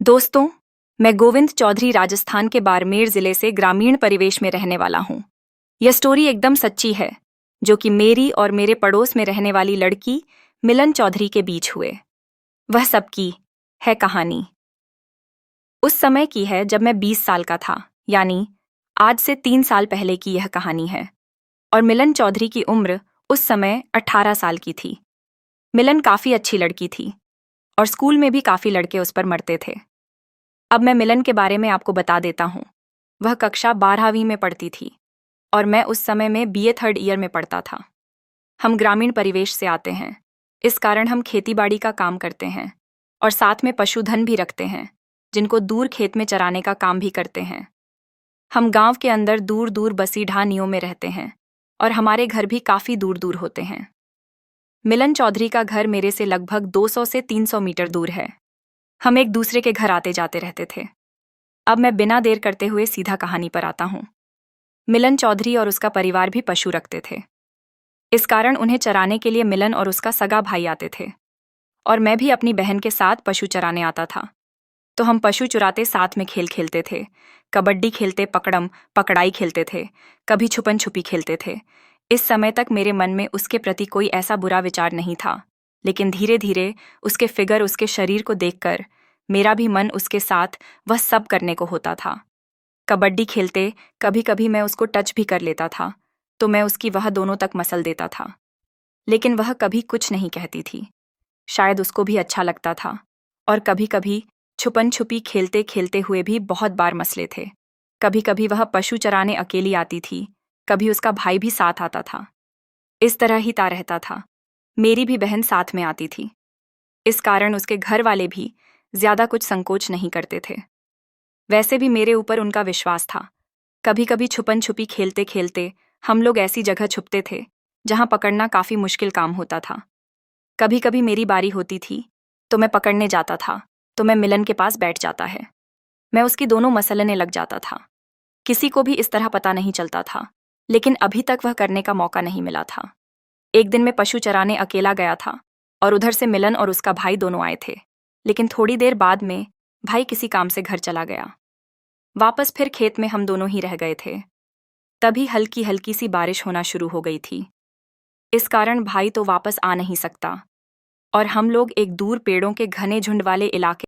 दोस्तों, मैं गोविंद चौधरी राजस्थान के बाड़मेर जिले से ग्रामीण परिवेश में रहने वाला हूँ। यह स्टोरी एकदम सच्ची है, जो कि मेरी और मेरे पड़ोस में रहने वाली लड़की मिलन चौधरी के बीच हुए। वह सबकी है कहानी। उस समय की है जब मैं 20 साल का था, यानी आज से 3 साल पहले की यह कहानी है। और मिलन चौधरी की उम्र उस समय 18 साल की थी। मिलन काफ़ी अच्छी लड़की थी और स्कूल में भी काफ़ी लड़के उस पर मरते थे। अब मैं मिलन के बारे में आपको बता देता हूँ। वह कक्षा 12वीं में पढ़ती थी और मैं उस समय में बीए 3rd ईयर में पढ़ता था। हम ग्रामीण परिवेश से आते हैं, इस कारण हम खेतीबाड़ी का काम करते हैं और साथ में पशुधन भी रखते हैं, जिनको दूर खेत में चराने का काम भी करते हैं। हम गांव के अंदर दूर दूर बसी ढानियों में रहते हैं और हमारे घर भी काफ़ी दूर दूर होते हैं। मिलन चौधरी का घर मेरे से लगभग 200 से 300 मीटर दूर है। हम एक दूसरे के घर आते जाते रहते थे। अब मैं बिना देर करते हुए सीधा कहानी पर आता हूँ। मिलन चौधरी और उसका परिवार भी पशु रखते थे। इस कारण उन्हें चराने के लिए मिलन और उसका सगा भाई आते थे और मैं भी अपनी बहन के साथ पशु चराने आता था। तो हम पशु चुराते साथ में खेल खेलते थे, कबड्डी खेलते, पकड़म पकड़ाई खेलते थे, कभी छुपन छुपी खेलते थे। इस समय तक मेरे मन में उसके प्रति कोई ऐसा बुरा विचार नहीं था, लेकिन धीरे धीरे उसके फिगर, उसके शरीर को देखकर मेरा भी मन उसके साथ वह सब करने को होता था। कबड्डी खेलते कभी कभी मैं उसको टच भी कर लेता था, तो मैं उसकी वह दोनों तक मसल देता था, लेकिन वह कभी कुछ नहीं कहती थी। शायद उसको भी अच्छा लगता था। और कभी कभी छुपन छुपी खेलते खेलते हुए भी बहुत बार मसले थे। कभी कभी वह पशु चराने अकेली आती थी, कभी उसका भाई भी साथ आता था। इस तरह ही ता रहता था। मेरी भी बहन साथ में आती थी। इस कारण उसके घर वाले भी ज्यादा कुछ संकोच नहीं करते थे। वैसे भी मेरे ऊपर उनका विश्वास था। कभी कभी छुपन छुपी खेलते खेलते हम लोग ऐसी जगह छुपते थे जहां पकड़ना काफी मुश्किल काम होता था। कभी कभी मेरी बारी होती थी तो मैं पकड़ने जाता था, तो मैं मिलन के पास बैठ जाता है। मैं उसकी दोनों मसलने लग जाता था। किसी को भी इस तरह पता नहीं चलता था, लेकिन अभी तक वह करने का मौका नहीं मिला था। एक दिन मैं पशु चराने अकेला गया था और उधर से मिलन और उसका भाई दोनों आए थे, लेकिन थोड़ी देर बाद में भाई किसी काम से घर चला गया। वापस फिर खेत में हम दोनों ही रह गए थे। तभी हल्की हल्की सी बारिश होना शुरू हो गई थी। इस कारण भाई तो वापस आ नहीं सकता और हम लोग एक दूर पेड़ों के घने झुंड वाले इलाके